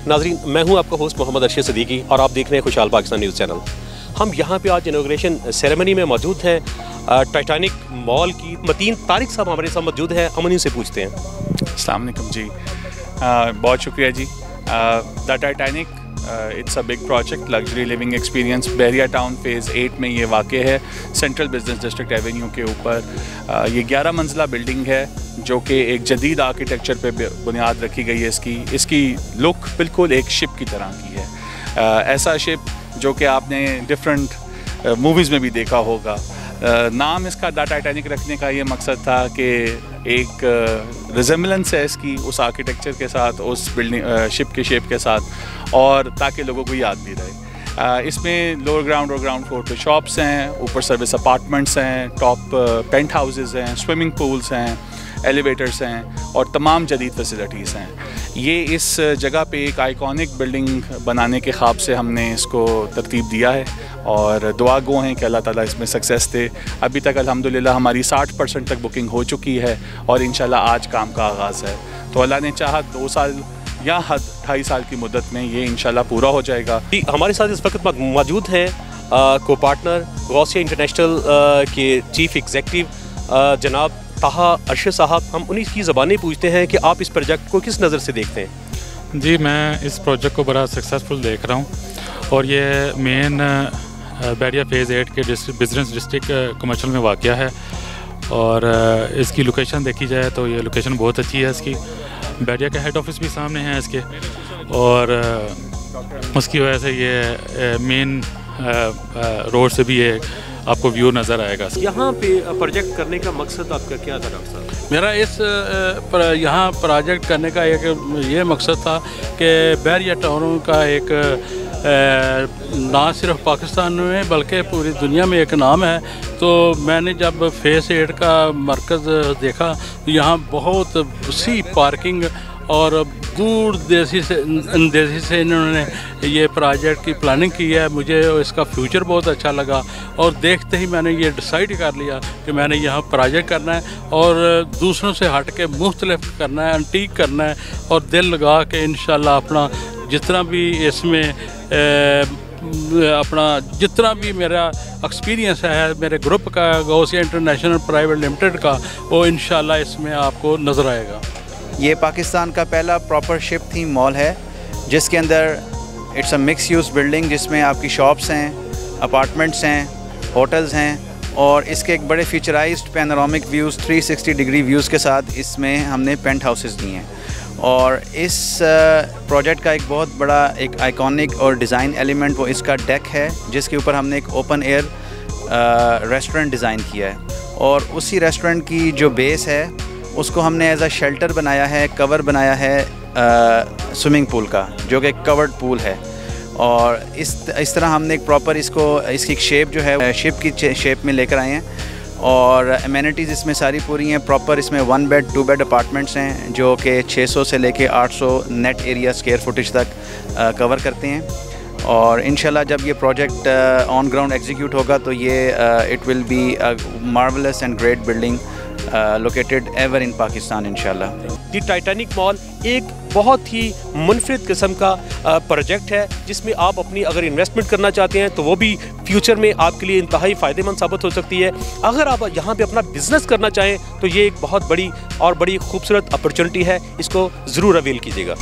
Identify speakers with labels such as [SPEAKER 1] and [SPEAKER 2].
[SPEAKER 1] नाजरीन, मैं हूं आपका होस्ट मोहम्मद अरशद सिद्दीकी और आप देख रहे हैं खुशहाल पाकिस्तान न्यूज़ चैनल। हम यहां पे आज इनॉग्रेशन सेरेमनी में मौजूद हैं टाइटैनिक मॉल की। मतीन तारिक साहब हमारे साथ मौजूद हैं, हम उन्हीं से पूछते हैं।
[SPEAKER 2] अस्सलाम वालेकुम जी, बहुत शुक्रिया जी। The Titanic it's a big project, luxury living experience. Bahria Town phase 8 में ये वाक़ है, सेंट्रल बिजनेस डिस्ट्रिक्ट एवेन्यू के ऊपर। ये 11 मंजिला बिल्डिंग है जो कि एक जदीद आर्किटेक्चर पे बुनियाद रखी गई है। इसकी लुक बिल्कुल एक शिप की तरह की है, ऐसा शिप जो कि आपने डिफरेंट मूवीज़ में भी देखा होगा। नाम इसका द टाइटैनिक रखने का ये मकसद था कि एक रिजेम्बलेंस है इसकी उस आर्किटेक्चर के साथ, उस बिल्डिंग शिप के शेप के साथ, और ताकि लोगों को याद भी रहे। इसमें लोअर ग्राउंड और ग्राउंड फ्लोर पे शॉप्स हैं, ऊपर सर्विस अपार्टमेंट्स हैं, टॉप पेंट हाउसेस हैं, स्विमिंग पूल्स हैं, एलिवेटर्स हैं और तमाम जदीद फैसिलिटीज़ हैं। ये इस जगह पे एक आइकॉनिक बिल्डिंग बनाने के ख्वाब से हमने इसको तरतीब दिया है और दुआ गो हैं कि अल्लाह ताला इसमें सक्सेस दे। अभी तक अल्हम्दुलिल्लाह हमारी 60% तक बुकिंग हो चुकी है और इंशाल्लाह आज काम का आगाज़ है। तो अल्लाह ने चाहा 2 साल या 2.5 साल की मुद्दत में ये इंशाल्लाह पूरा हो जाएगा।
[SPEAKER 1] हमारे साथ इस वक्त मौजूद हैं को पार्टनर गौसिया इंटरनेशनल के चीफ एग्जीक्यूटिव जनाब ताहा अरशद साहब। हम उन्हीं की ज़बानें पूछते हैं कि आप इस प्रोजेक्ट को किस नज़र से देखते हैं।
[SPEAKER 3] जी, मैं इस प्रोजेक्ट को बड़ा सक्सेसफुल देख रहा हूँ और ये मेन बहरिया फ़ेज़ 8 के बिजनेस डिस्ट्रिक्ट कमर्शियल में वाक़या है और इसकी लोकेशन देखी जाए तो ये लोकेशन बहुत अच्छी है इसकी। बहरिया का हेड ऑफिस भी सामने है इसके और उसकी वजह से ये मेन रोड से भी ये आपको व्यू नज़र आएगा।
[SPEAKER 1] यहाँ पे प्रोजेक्ट करने का मकसद आपका क्या था डॉक्टर साहब?
[SPEAKER 4] मेरा इस यहाँ प्रोजेक्ट करने का एक ये मकसद था कि बहरिया टाउन का एक ना सिर्फ पाकिस्तान में बल्कि पूरी दुनिया में एक नाम है। तो मैंने जब फ़ेज़ 8 का मरकज़ देखा तो यहाँ बहुत सी पार्किंग और दूर देशी से इन्होंने ये प्रोजेक्ट की प्लानिंग की है। मुझे इसका फ्यूचर बहुत अच्छा लगा और देखते ही मैंने ये डिसाइड कर लिया कि मैंने यहाँ प्रोजेक्ट करना है और दूसरों से हट के मुख्तलिफ करना है, एंटीक करना है और दिल लगा के इंशाल्लाह अपना जितना भी इसमें जितना भी मेरा एक्सपीरियंस है मेरे ग्रुप का गौसिया इंटरनेशनल प्राइवेट लिमिटेड का, वो इंशाल्लाह इसमें आपको नज़र आएगा।
[SPEAKER 5] ये पाकिस्तान का पहला प्रॉपर शिप थीम मॉल है जिसके अंदर it's a mix use building जिसमें आपकी शॉप्स हैं, अपार्टमेंट्स हैं, होटल्स हैं और इसके एक बड़े फीचराइज्ड पैनोरामिक व्यूज़ 360 डिग्री व्यूज़ के साथ इसमें हमने पेंट हाउसेस दिए हैं। और इस प्रोजेक्ट का एक बहुत बड़ा एक आइकॉनिक और डिज़ाइन एलिमेंट वो इसका डेक है जिसके ऊपर हमने एक ओपन एयर रेस्टोरेंट डिज़ाइन किया है और उसी रेस्टोरेंट की जो बेस है उसको हमने एज अ शेल्टर बनाया है, कवर बनाया है स्विमिंग पूल का जो कि एक कवर्ड पूल है। और इस तरह हमने एक प्रॉपर इसकी शेप जो है शिप की शेप में लेकर आए हैं और एमेनिटीज़ इसमें सारी पूरी हैं। प्रॉपर इसमें 1 बेड 2 बेड अपार्टमेंट्स हैं जो कि 600 से लेके 800 नेट एरिया स्क्वायर फुटेज तक कवर करते हैं। और इंशाल्लाह जब ये प्रोजेक्ट ऑन ग्राउंड एग्जीक्यूट होगा तो ये it will be a marvellous and great building located ever in Pakistan इंशाल्लाह।
[SPEAKER 1] दी टाइटैनिक मॉल एक बहुत ही मुनफरिद किस्म का प्रोजेक्ट है जिसमें आप अपनी अगर इन्वेस्टमेंट करना चाहते हैं तो वो भी फ्यूचर में आपके लिए इंतहाई फ़ायदेमंद साबित हो सकती है। अगर आप यहाँ पे अपना बिजनेस करना चाहें तो ये एक बहुत बड़ी और बड़ी खूबसूरत अपॉर्चुनिटी है, इसको ज़रूर अवेल कीजिएगा।